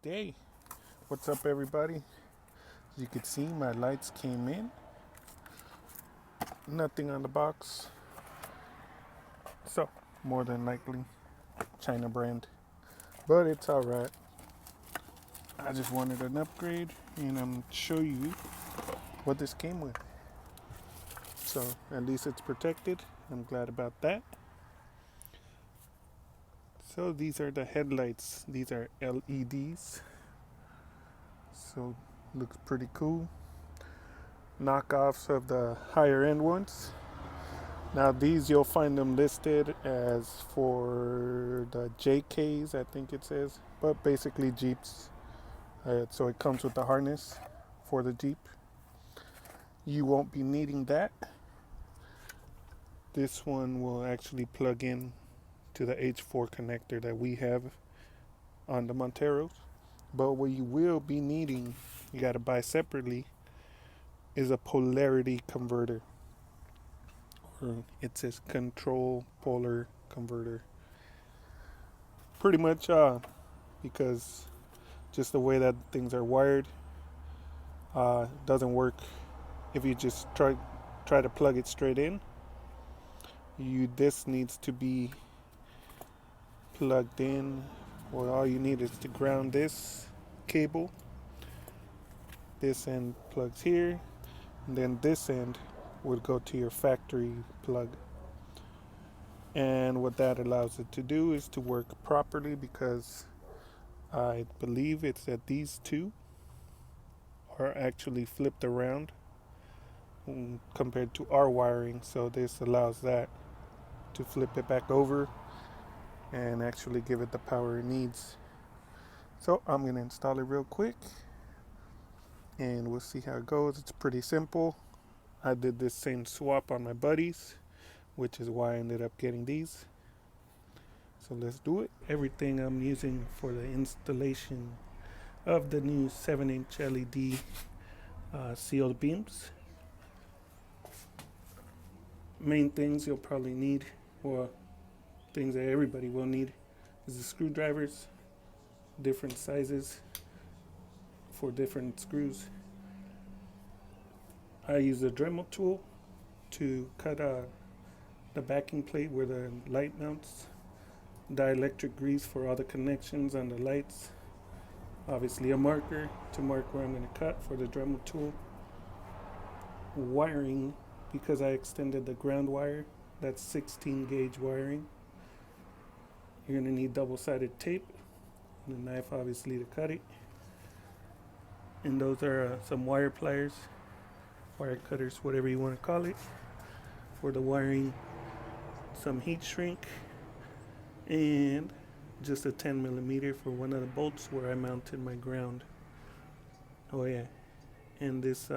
Good day. What's up, everybody? As you can see, my lights came in. Nothing on the box. So, more than likely, China brand. But it's alright. I just wanted an upgrade and I'm going to show you what this came with. So, at least it's protected. I'm glad about that. So, these are the headlights. These are LEDs. So, looks pretty cool. Knockoffs of the higher end ones. Now these you'll find them listed as for the JKs, I think it says, but basically Jeeps. So it comes with the harness for the Jeep. You won't be needing that. This one will actually plug in to the H4 connector that we have on the Monteros. But what you will be needing, you got to buy separately, is a polarity converter. Or it says control polar converter. Pretty much because just the way that things are wired doesn't work if you just try to plug it straight in. This needs to be plugged in. Well, all you need is to ground this cable. This end plugs here, and then this end would go to your factory plug. And what that allows it to do is to work properly, because I believe it's that these two are actually flipped around compared to our wiring. So this allows that to flip it back over and actually give it the power it needs. So I'm going to install it real quick and we'll see how it goes. It's pretty simple. I did this same swap on my buddies, which is why I ended up getting these. So let's do it. Everything I'm using for the installation of the new 7-inch LED sealed beams. Main things you'll probably need, or things that everybody will need, is the screwdrivers, different sizes for different screws. I use a Dremel tool to cut the backing plate where the light mounts, dielectric grease for all the connections on the lights, obviously a marker to mark where I'm going to cut for the Dremel tool, wiring, because I extended the ground wire, that's 16 gauge wiring. You're going to need double-sided tape and a knife obviously to cut it, and those are some wire pliers, wire cutters, whatever you want to call it, for the wiring, some heat shrink, and just a 10 millimeter for one of the bolts where I mounted my ground. Oh yeah, and this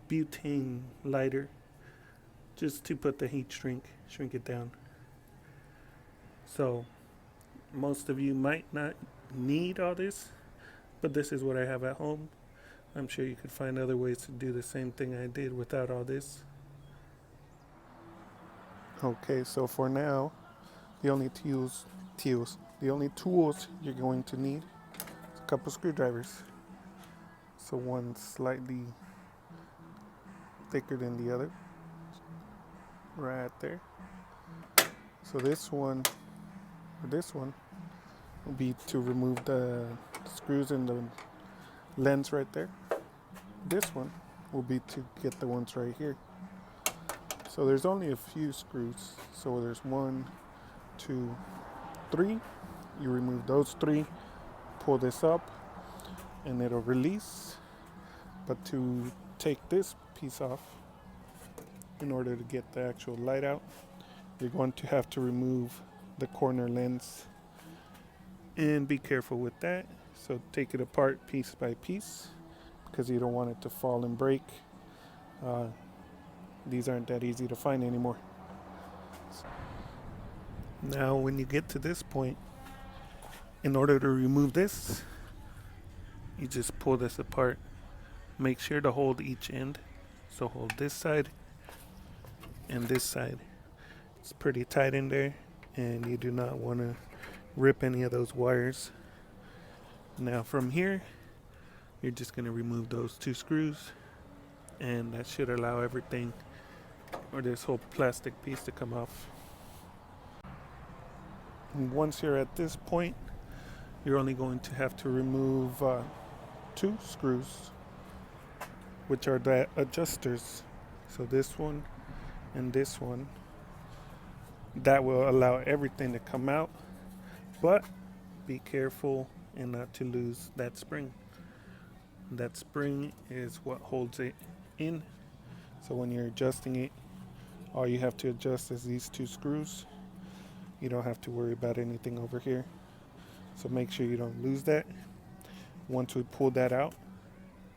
butane lighter, just to put the heat shrink it down. So most of you might not need all this, but this is what I have at home. I'm sure you could find other ways to do the same thing I did without all this. Okay, so for now, the only tools you're going to need is a couple screwdrivers. So one slightly thicker than the other, right there. So this one will be to remove the screws in the lens right there. This one will be to get the ones right here. So there's only a few screws. So there's 1, 2, 3. You remove those 3, pull this up, and it'll release. But to take this piece off, in order to get the actual light out, you're going to have to remove the corner lens. And be careful with that. So take it apart piece by piece, because you don't want it to fall and break. These aren't that easy to find anymore. Now when you get to this point, in order to remove this, you just pull this apart. Make sure to hold each end. So hold this side and this side. It's pretty tight in there, and you do not want to rip any of those wires. Now from here, you're just going to remove those 2 screws, and that should allow everything, or this whole plastic piece, to come off. And once you're at this point, you're only going to have to remove 2 screws, which are the adjusters. So this one and this one. That will allow everything to come out, but be careful and not to lose that spring. That spring is what holds it in. So when you're adjusting it, all you have to adjust is these 2 screws. You don't have to worry about anything over here. So make sure you don't lose that. Once we pull that out,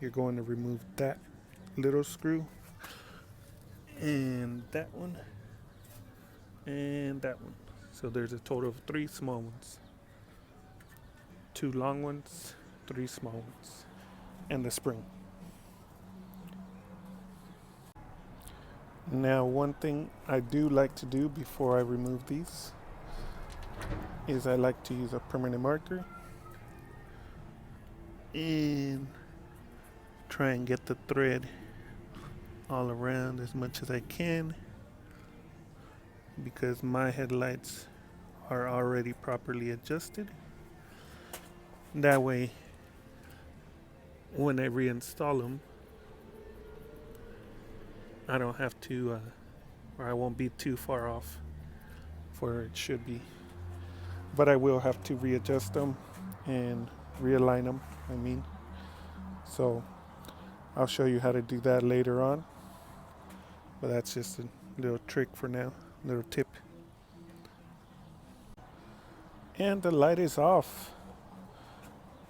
you're going to remove that little screw, and that one, and that one. So there's a total of 3 small ones. 2 long ones, 3 small ones, and the spring. Now, one thing I do like to do before I remove these is I like to use a permanent marker and try and get the thread all around as much as I can, because my headlights are already properly adjusted. That way, when I reinstall them, I don't have to, or I won't be too far off where it should be. But I will have to readjust them and realign them, So I'll show you how to do that later on. But that's just a little trick for now, little tip. And the light is off.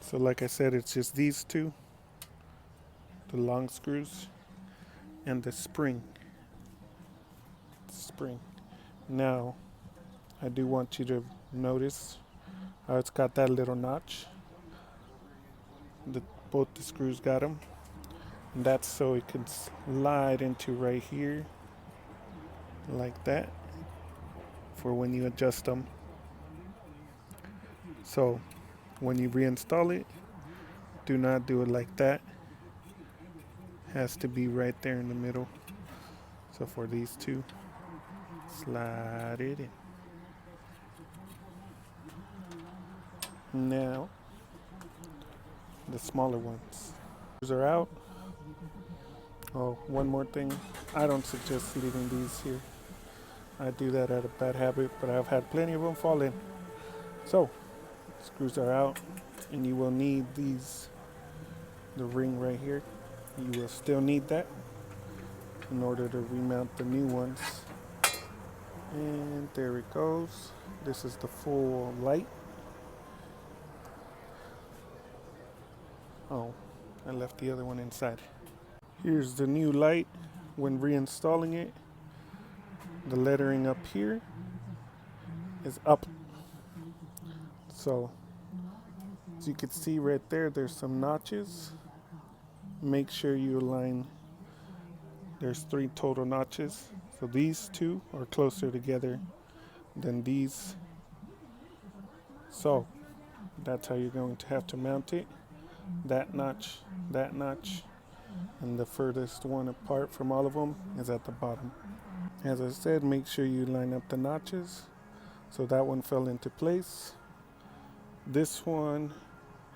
So like I said, it's just these 2, the long screws and the spring. Now, I do want you to notice how it's got that little notch. Both the screws got them. And that's so it can slide into right here, like that, for when you adjust them. So when you reinstall it, do not do it like that. Has to be right there in the middle. So for these 2, slide it in. Now, the smaller ones. These are out. Oh, one more thing. I don't suggest leaving these here. I do that out of bad habit, but I've had plenty of them fall in. So, screws are out, and you will need these, the ring right here. You will still need that in order to remount the new ones. And there it goes. This is the full light. Oh, I left the other one inside. Here's the new light when reinstalling it. The lettering up here is up. So, as you can see right there, there's some notches. Make sure you align. There's 3 total notches. So these 2 are closer together than these. So, that's how you're going to have to mount it. That notch, and the furthest one apart from all of them is at the bottom. As I said, make sure you line up the notches. So that one fell into place. This one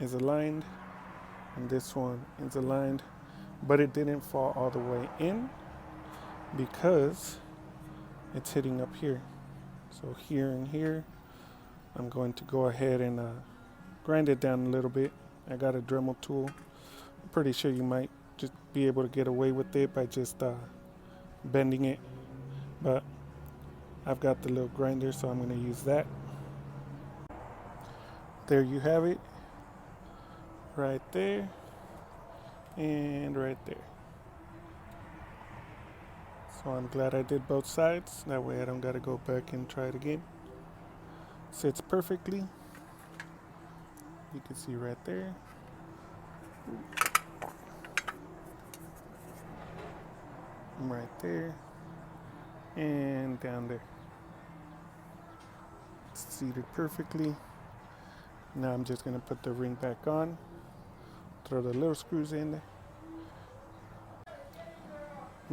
is aligned, and this one is aligned, but it didn't fall all the way in because it's hitting up here. So here and here, I'm going to go ahead and grind it down a little bit. I got a Dremel tool. I'm pretty sure you might just be able to get away with it by just bending it, but I've got the little grinder, so I'm going to use that. There you have it, right there and right there. So I'm glad I did both sides, that way I don't got to go back and try it again. Sits perfectly. You can see right there. Right there. And down there. It's seated perfectly. Now I'm just going to put the ring back on, throw the little screws in there.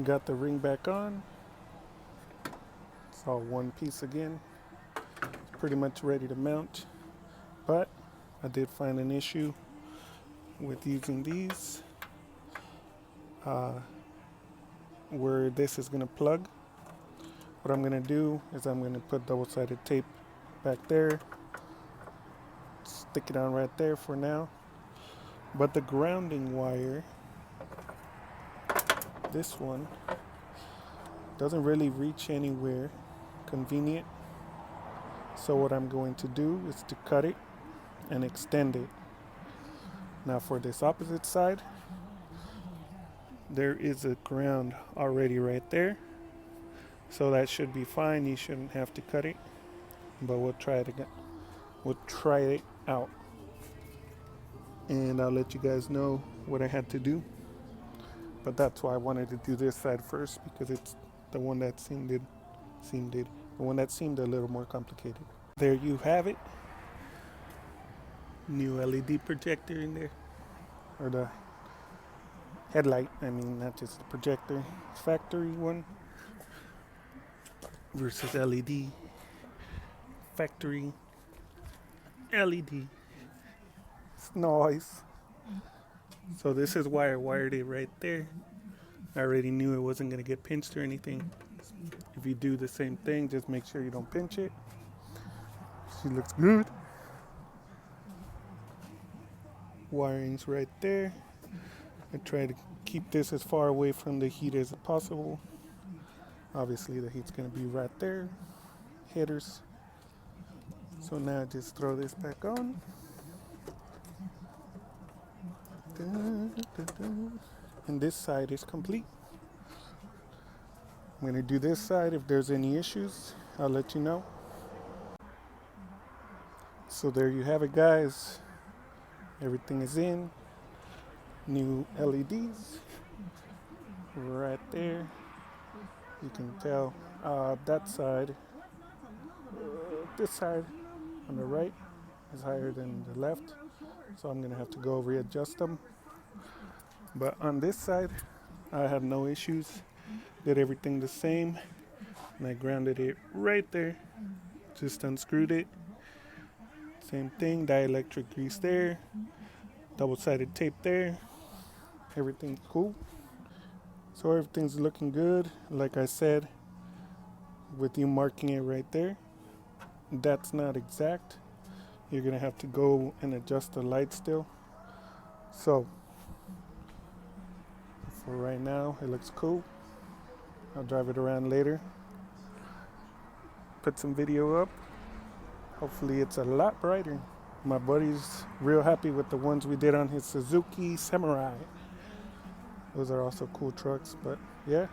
Got the ring back on. It's all one piece again. It's pretty much ready to mount, but I did find an issue with using these. Where this is going to plug. What I'm going to do is I'm going to put double-sided tape back there, stick it on right there for now. But the grounding wire, this one, doesn't really reach anywhere convenient. So what I'm going to do is to cut it and extend it. Now for this opposite side, there is a ground already right there. So that should be fine. You shouldn't have to cut it. But we'll try it again. We'll try it out. And I'll let you guys know what I had to do. But that's why I wanted to do this side first, because it's the one that seemed a little more complicated. There you have it. New LED projector in there. Or the headlight, I mean, not just the projector. Factory one versus LED. Factory LED. It's noise. So this is why I wired it right there. I already knew it wasn't going to get pinched or anything. If you do the same thing, just make sure you don't pinch it. She looks good. Wiring's right there. I try to keep this as far away from the heat as possible. Obviously the heat's going to be right there. Headers. So now just throw this back on. And this side is complete. I'm going to do this side. If there's any issues, I'll let you know. So there you have it, guys. Everything is in. New LEDs right there. You can tell that side, this side on the right is higher than the left, so I'm gonna have to go readjust them. But on this side, I had no issues. Did everything the same, and I grounded it right there. Just unscrewed it. Same thing, dielectric grease there, double-sided tape there. Everything's cool. So everything's looking good. Like I said, with you marking it right there, that's not exact. You're gonna have to go and adjust the light still. So for right now, it looks cool. I'll drive it around later, put some video up. Hopefully it's a lot brighter. My buddy's real happy with the ones we did on his Suzuki Samurai. Those are also cool trucks, but yeah,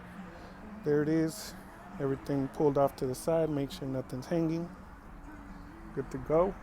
there it is. Everything pulled off to the side. Make sure nothing's hanging. Good to go.